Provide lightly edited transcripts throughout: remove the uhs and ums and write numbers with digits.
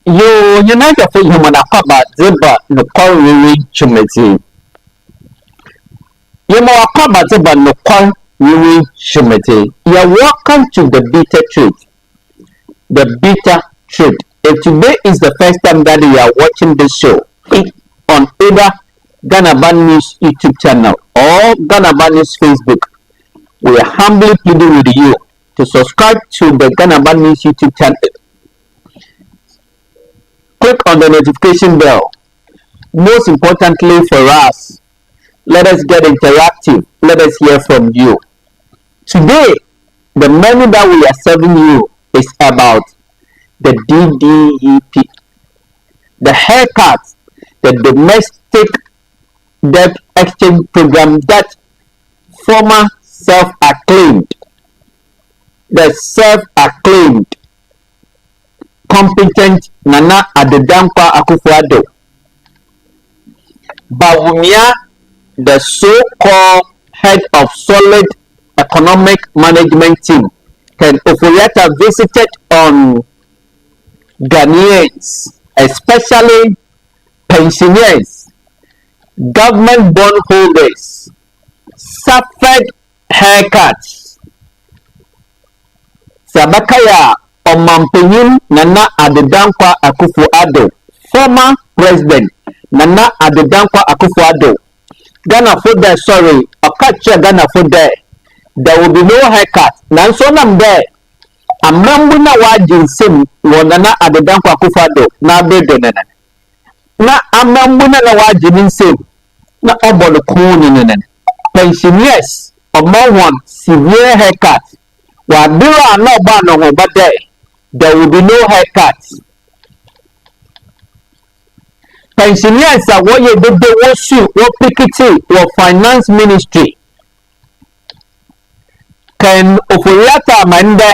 Yo, United for human akaba zeba no quarry chumeti. Yemo akaba zeba no quarry chumeti. You're welcome to the bitter truth. The bitter truth. If today is the first time that you are watching this show, on either Ghana Bad News YouTube channel or Ghana Bad News Facebook, we are humbly pleading with you to subscribe to the Ghana Bad News YouTube channel. Click on the notification bell. Most importantly for us, let us get interactive. Let us hear from you. Today, the menu that we are serving you is about the DDEP, the haircut, the domestic debt exchange program that former self-acclaimed competent Nana Akufo-Addo Bawumia, the so-called head of solid economic management team, Ken Ofori-Atta visited on Ghanaians, especially pensioners, government bond holders, suffered haircuts. Sabakaya Omampenyin Nana Akufo-Addo, former president Nana Akufo-Addo, Ghana for there, sorry, a catcher Ghana for there. There will be no haircut. Nanso nam there. A mambu na wajin sim Nana Akufo-Addo na bedo nene. Na amambu na wajin sim na obolo kuni nene. Pensioners among one severe haircut. Wadira no bano but there will be no haircuts. Pensioners are what you do, what shoot, what picketing, what finance ministry. Can Ofori-Atta mande,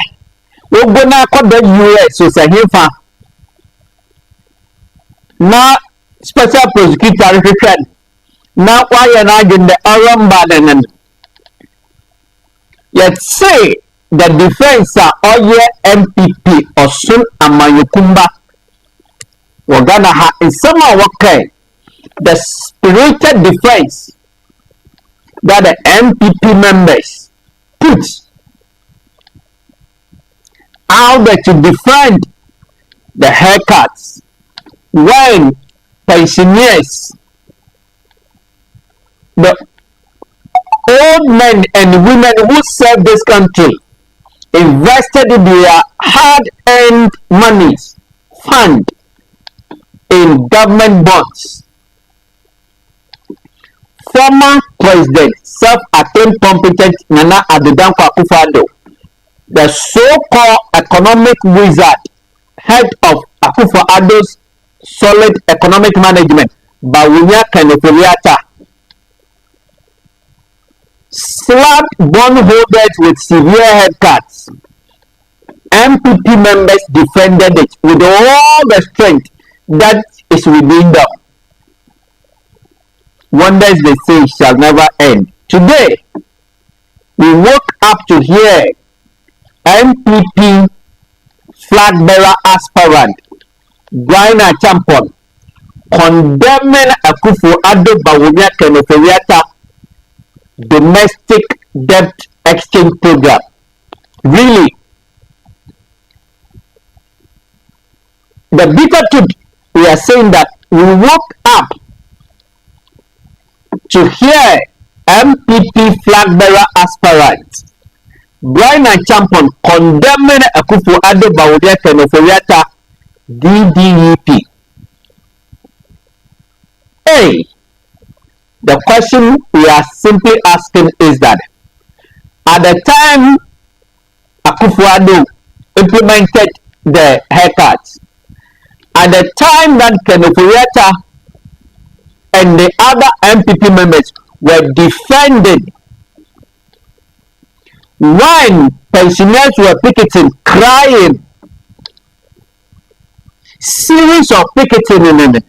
what gonna call the US so say him na special prosecutor return. Now why an agent the Aram Baden yet say the defense are all MPP or soon Amayukumba. Wagana ha is somehow okay. The spirited defense that the MPP members put out there to defend the haircuts when pensioners, the old men and women who serve this country, invested their hard-earned monies, fund in government bonds. Former president, self-acclaimed competent Nana Akufo-Addo, the so-called economic wizard, head of Akufo-Addo's solid economic management, Bawumia-Ken Ofori-Atta, slapped bondholders with severe haircuts. MPP members defended it with all the strength that is within them. Wonders they say shall never end. Today, we woke up to hear MPP Flagbearer Aspirant Bryan Acheampong condemning Akufo-Addo-Bawumia-Ken Ofori-Atta domestic debt exchange program. Really, the bitter truth, we are saying that we woke up to hear MPP Flagbearer Aspirant Bryan Acheampong condemning Akufo-Addo-Bawumia-Ken Ofori-Atta DDEP. Hey, the question we are simply asking is that at the time Akufo-Addo implemented the haircuts, at the time that Ken Ofori-Atta and the other MPP members were defending, when pensioners were picketing, crying, series of picketing in it,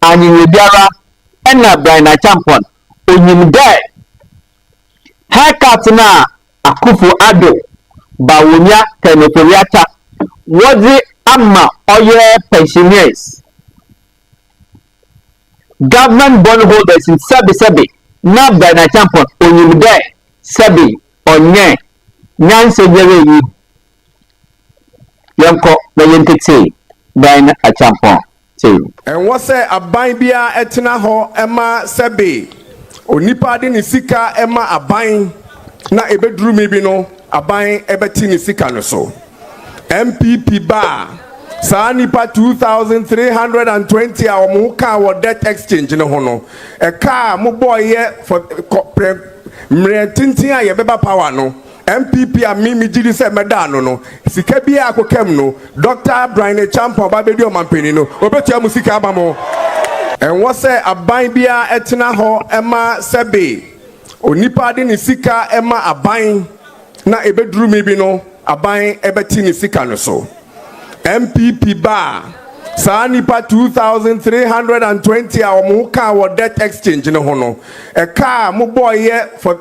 and in Biara and Bryan Acheampong, in there, haircut na Akufo-Addo Bawumia-Ken Ofori-Atta was it ama oye pensioners government bondholders in sebi na Bryan Acheampong onyimde sebi onye nyanse yere yi yanko na yentete Bryan Acheampong and what say aban bia etena ho ema sebi onipa de ne sika ema aban na ebeduru mi bi no aban ebeti ne sika no so MPP ba sa nipa 2320 a omo ka wo debt exchange no ho no e ka mo boy for mre tintin a ye beba power no MPP a mimi jiri se meda no sika bia akokam no Dr. Bryan Acheampong ba bedi o mampeni no obetua mu sika aba mo and what say aban bia etena ho ema sebe onipa de ne sika ema aban na ebeduru mi bi no aban ebeti ne sika no so MPP ba sa nipa 2320 a omo ka wo debt exchange no ho no e ka mo boy for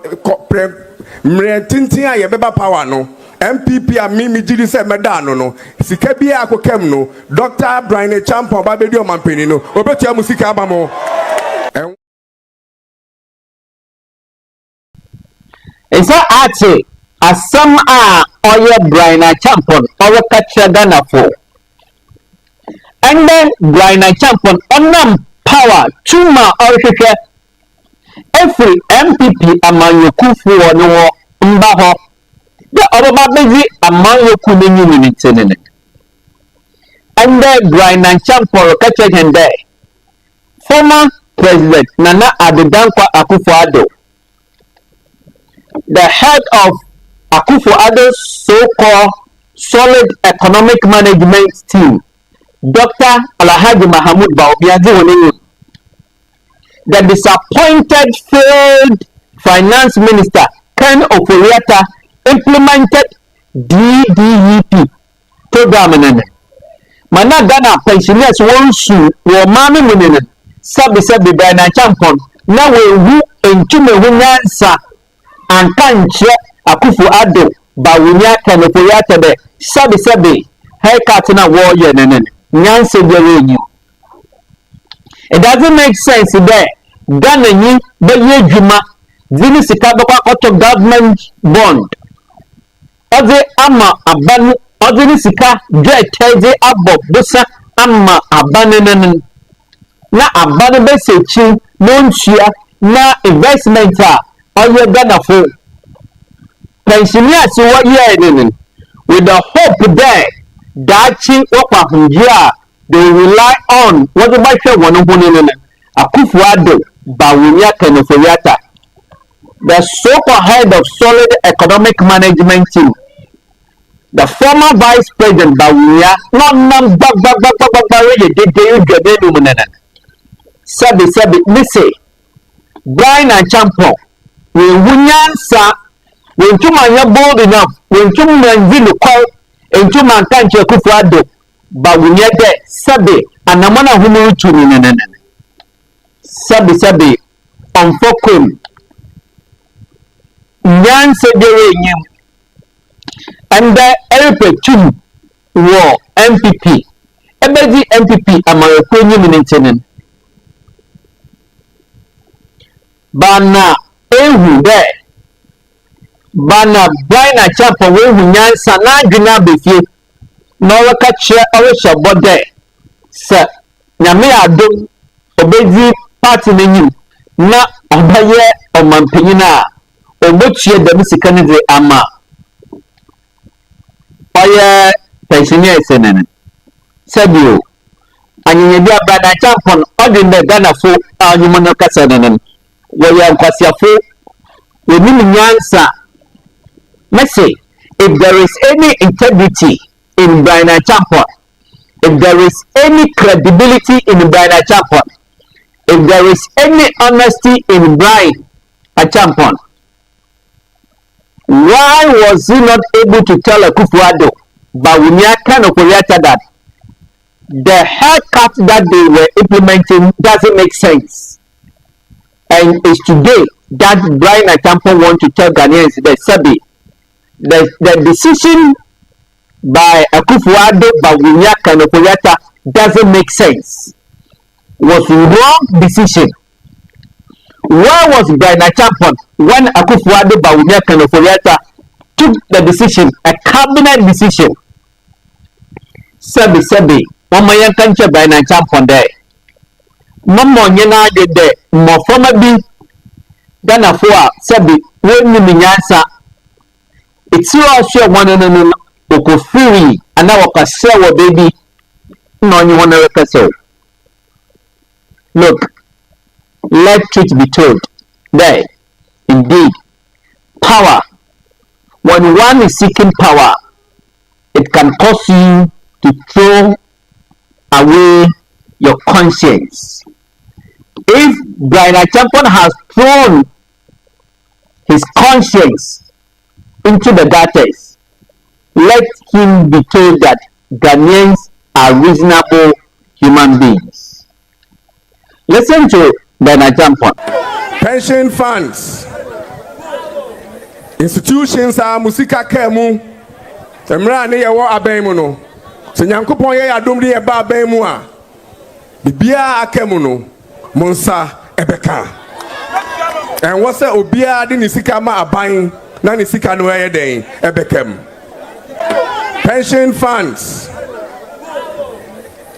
mre tintin a ye beba power no MPP a mimi jiri se meda no sika bia akokam no Dr. Bryan Acheampong ba bedi o mampeni no obetua mu sika aba mo Isa ate asam a oye Bryan Acheampong owe kacha Ghana for. And then Bryan Acheampong onam power tuma orhwehwe every MPP amanyokufu wono mba ho. The oba bezi amanyoku nenyu ni tenene. And then Bryan Acheampong kacha hende former President Nana Akufo-Addo, the head of Akufo-Addo's so-called solid economic management team, Dr. Ofori-Atta, the disappointed failed finance minister Ken Ofori-Atta implemented Ddep program. Mana Ghana pensioners won sue wo mami munene sabi Bryan Acheampong na wewu entume hunyansa ankanche Akufo-Addo-Bawumia-Ken Ofori-Atta de sabi haircut na wo ye nene nyanse bere nyu. It doesn't make sense there. Ghana ni be ye dwuma zini sika bakwa auto government bond oze ama abanu oze sika dweteze abo busa ama abanenen na abanu be sechi no ntua na investment a oye Ghana for pensioners wo ye nenen with the hope there that wakwa they rely on what the bashe wono hunenen Akufo-Addo-Bawumia-Ken Ofori-Atta, the so-called head of solid economic management team, the former vice president Bawumia, listen, Bryan Acheampong, when Wunyansa, when two man bold enough, when two man will call, and two man can't Akufo-Addo-Bawumia sabi, and Namana Hunu to me. Sabi onfokum nyanse bere nyim and the LP2 war MPP ebedi MPP amarekwe nyim nintenen bana ehu de bana Bryan Acheampong wehu nyansa na adwena befie na waka kire oresha bode se nyame adom obedi party menu na obaye omampanyina obochie dem sika ne de ama oye pensioners nene sabio anyenya bia Bryan Acheampong odin Ghana fo anyumo no kasa nene wo ya nkwasiafo we ni nyansa say if there is any integrity in Bryan Acheampong, if there is any credibility in Bryan Acheampong, if there is any honesty in Bryan Acheampong, why was he not able to tell Akufo-Addo-Bawumia-Ken Ofori-Atta that the haircut that they were implementing doesn't make sense? And it's today that Bryan Acheampong want to tell Ghanaians that the decision by Akufo-Addo-Bawumia-Ken Ofori-Atta doesn't make sense. Was wrong decision. Where was Bryan Acheampong when Akufo-Addo-Bawumia-Ken Ofori-Atta took the decision, a cabinet decision? Sebi, Mama Yankanche Bryan Acheampong there. Mama Nyana did there, more former be Ghana for Sebi, when you mean answer. It's also one and Okofuri, and now Okasewa baby. No, you want to record. Look, let truth be told. There, indeed, power. When one is seeking power, it can cause you to throw away your conscience. If Bryan Acheampong has thrown his conscience into the gutters, let him be told that Ghanaians are reasonable human beings. Listen to Bryan Acheampong. Pension funds, institutions are musika kemu. Temra ne yawo abemu no. Se Nyankopon ye adom de eba abemu a. Bibia akemu no. Monsa ebeka. En wo se obia de ni sika ma aban na ni sika no ye den ebekem. Pension funds,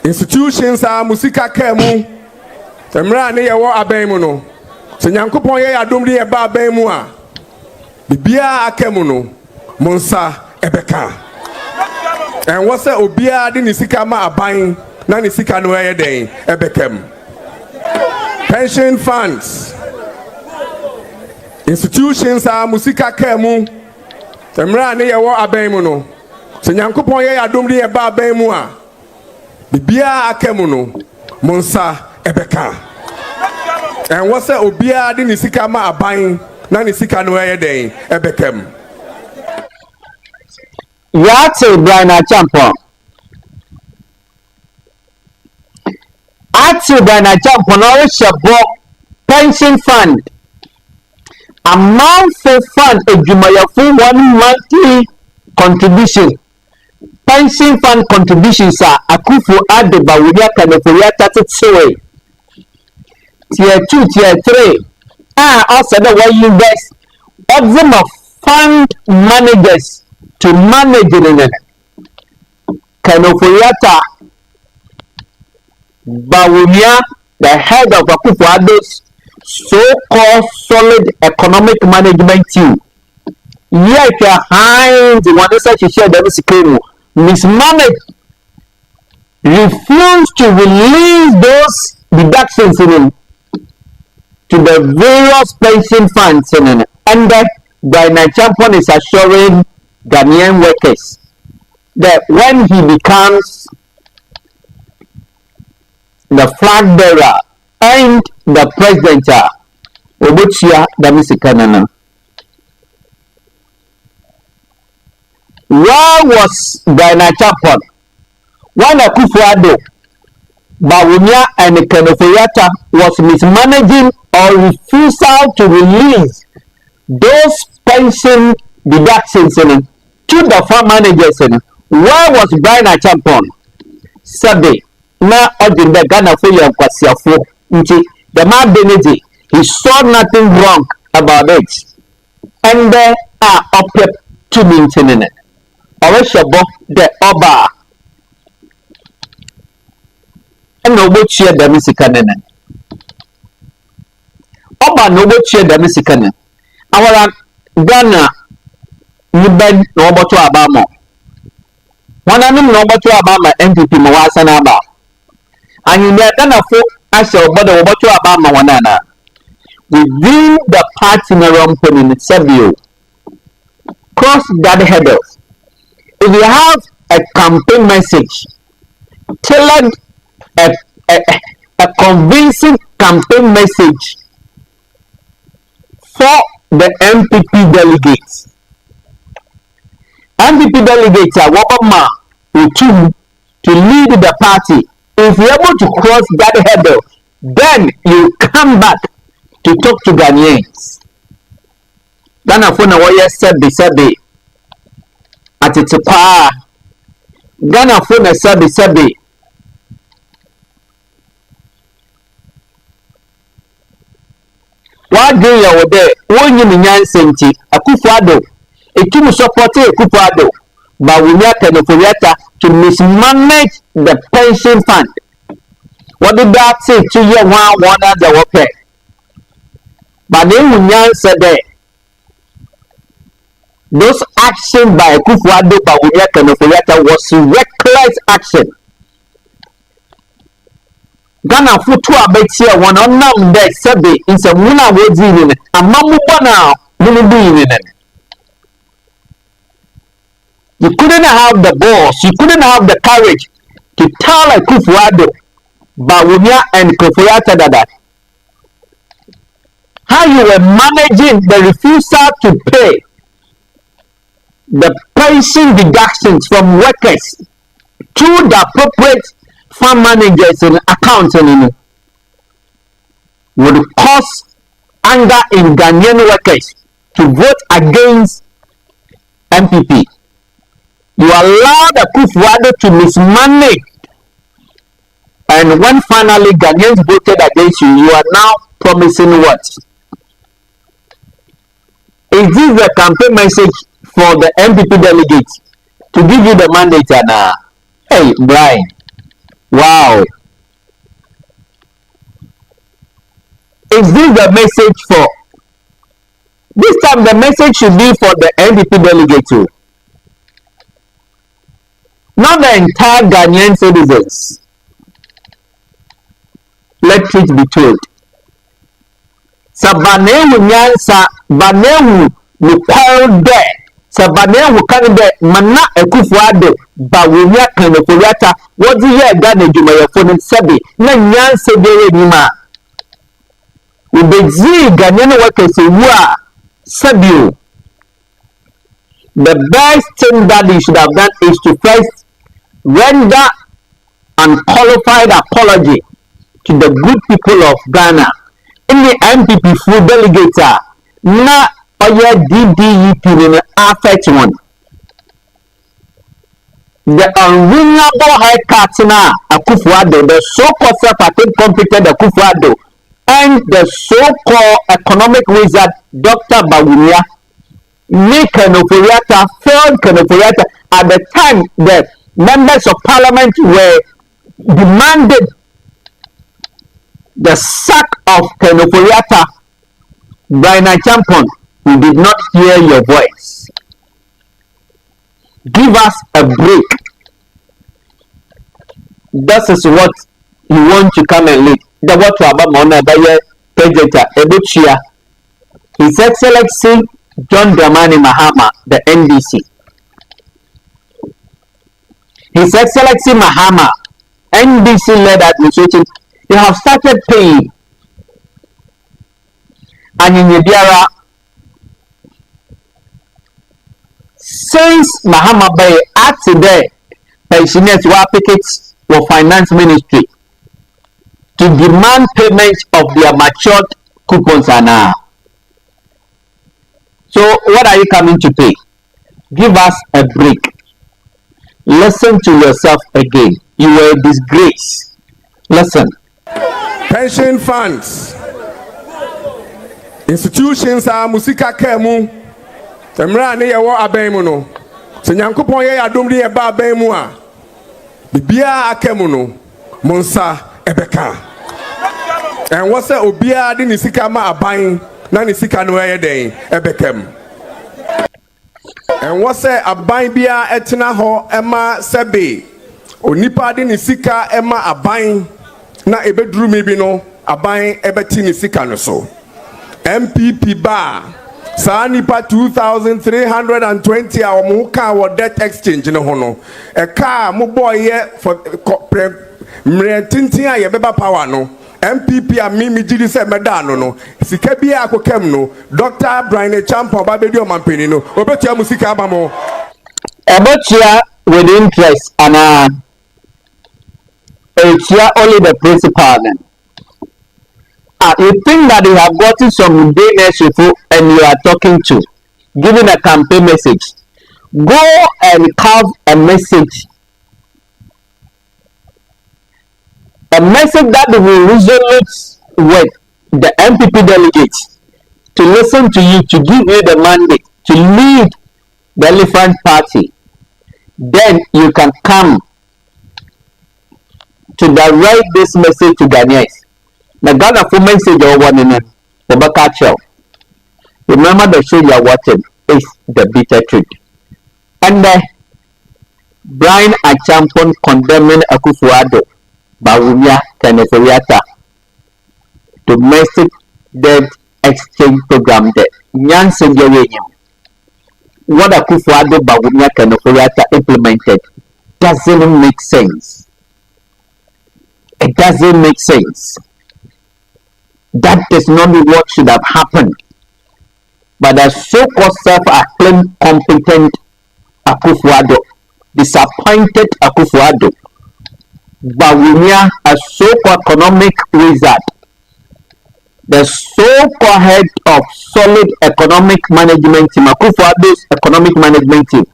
institutions are musika kemu. Temra ne yawo abemu no. Se Nyankopon ye adom de eba abemu a. Bibia akemu no. Monsa ebeka. En wo se obia de ni sika ma aban na ni sika no ye den ebekem. Pension funds, institutions are musika kemu. Temra ne yawo abemu no. Se Nyankopon ye adom de eba abemu a. Bibia akemu no. Monsa ebeka. En wo se obia de ni sika ma aban na ni sika no ye den ebekem. Yate Bryan Acheampong. Ati Bryan Acheampong Shabo pension fund. A monthly fund full 1 monthly contribution. Pension fund contributions are Akufo-Addo-Bawumia-Ken Ofori-Atta Tsewe. Tier 2, tier 3. Also the way you invest. Exam of fund managers to manage it. Ken Ofori-Atta Bawumia, the head of Akufo-Addo's so-called solid economic management team. Yet behind the one such a share that mismanaged, refused to release those deductions in to the various pension funds in and that Bryan Acheampong is assuring Ghanaian workers that when he becomes the Flagbearer and the president, Obuchia Damisikanana. Where was Bryan Acheampong when Akufo-Addo-Bawumia and Ken Ofori-Atta was mismanaging or refusal to release those pension deductions to the fund managers? Where was Bryan Acheampong? Sabe na odin Ghana for your kwasiafo nti the man Benedict, he saw nothing wrong about it, and there are up to maintain it. Shabo the Oba and no cheer the Missikanen. Oba no cheer the Missikanen. Our Ghana, you bend no to Abama. One of them no to Abama MPP Mawasanaba. And you may Ghana folk as your body over to Abama Wanana. Within the party in Sabio, cross that headers. If you have a campaign message, tailored a convincing campaign message for the MPP delegates. MPP delegates are Wabama to lead the party. If you're able to cross that hurdle, then you come back to talk to Ghanaians. Ghana for now, yes, said at its pa Ghana phone a sabi. What do you over there? When you mean Yancy, Akufo-Addo, a team supporting Akufo-Addo, Bawumia-Ken Ofori-Atta to mismanage the pension fund. What did that say to you one as a worker? But then when said that those actions by Akufo-Addo, Bawumia-Ken Ofori-Atta was reckless action. Ghana foot a bit here one on there sabi in some muna words in it and mamu now will be in it. You couldn't have the balls, you couldn't have the courage to tell Akufo-Addo, Bawumia and Ofori-Atta that how you were managing the refusal to pay the pension deductions from workers to the appropriate fund managers and accounting would cause anger in Ghanaian workers to vote against MPP. You allowed Akufo-Addo to mismanage, and when finally Ghanaians voted against you, you are now promising what? Is this the campaign message for the MPP delegates to give you the mandate? And hey, Bryan. Wow. Is this the message for? This time the message should be for the NDP delegate too. Not the entire Ghanaian citizens. Let truth be told. Sabanehu nyansa, banehu nukwao de. Sabanehu kanide mana Akufo-Addo, Bawumia-Ken Ofori-Atta. What do you Ghana Jumayafon Sabi? Na nyansa dere nima. Ubezi Ghanaian workers who Sabi. The best thing that they should have done is to first render unqualified apology to the good people of Ghana. In the MPP full delegator, na oye DDUP in the affect one. The unwinnable haircut na Akufo-Addo, the so-called self-attain competent Akufo-Addo, and the so-called economic wizard Dr. Bawumia Ken Ofori-Atta failed Ken Ofori-Atta at the time the members of parliament were demanded the sack of Ken Ofori-Atta. Bryan Acheampong, we did not hear your voice. Give us a break. This is what you want to come and lead. The what to about Mona Bayer President Ebuchia. His Excellency John Dramani Mahama, the NDC. His Excellency Mahama, NDC-led administration, they have started paying. And in Yediara, since Mahama Bay at today, pensioners were pickets for finance ministry to demand payment of their matured coupons are now. So what are you coming to pay? Give us a break. Listen to yourself again. You were a disgrace. Listen. Pension funds. Institutions are musika kemu. Temra ne yewo abemu no. Se Nyankopon ye adom de eba abemu a. Bibia akemu no. Monsa ebeka. And what say obia de nisika ma aban na nisika no ye den ebekem. And what say aban bia etena ho ema sebe. Onipa de nisika ema aban na ebeduru mi bi no aban ebeti nisika no so. MPP bar saa nipa 2,320 a mo ka wo debt exchange no ho no e ka mo boy for mre tintin a ye beba power no MPP a mi gidi se meda no sika bia akokem no Dr. Bryan Acheampong ba bedi o mampeni no obetua musika aba mo obetua with interest and only the principal then. You think that you have gotten some dayness with you and you are talking to, giving a campaign message. Go and carve a message A message that will resonate with the MPP delegates to listen to you, to give you the mandate to lead the Elephant Party. Then you can come to direct this message to Ghanaians. The Ghana for message or one in the remember the show you are watching is the bitter truth. And Bryan Acheampong condemning Akufo-Addo-Bawumia-Ken Ofori-Atta domestic debt exchange program there. What Akufo-Addo-Bawumia-Ken Ofori-Atta implemented doesn't make sense. It doesn't make sense. That is not what should have happened. But the so-called self-acclaimed competent Akufo-Addo, disappointed Akufo-Addo-Bawumia, a so-called economic wizard, the so-called head of solid economic management team, Akufo-Addo's economic management team,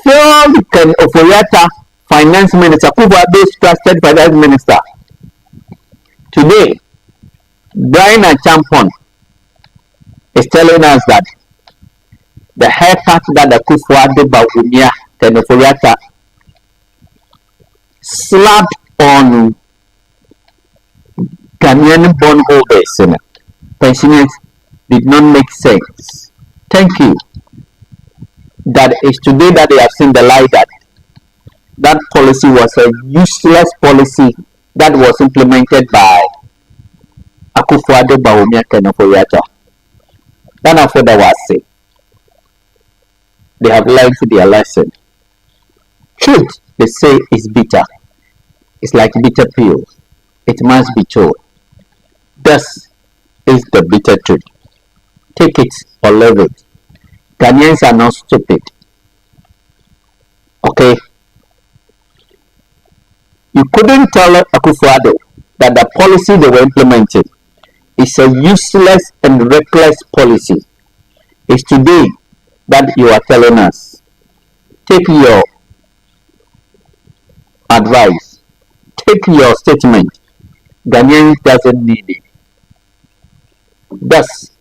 failed Ken Ofori-Atta, finance minister, Akufo-Addo's trusted finance minister. Today, Bryan Acheampong is telling us that the haircut that Akufo-Addo-Bawumia-Ken Ofori-Atta slapped on Ghanaian bondholders and pensioners did not make sense. Thank you. That is today that they have seen the light that policy was a useless policy that was implemented by Akufo-Addo-Bawumia-Ken Ofori-Atta. Then after that was said, they have learned their lesson. Truth, they say, is bitter. It's like bitter pill. It must be told. This is the bitter truth. Take it or leave it. Ghanaians are not stupid. Okay? You couldn't tell Akufo-Addo that the policy they were implementing is a useless and reckless policy. It's today that you are telling us. Take your advice. Take your statement. Ghanaians doesn't need it. Thus,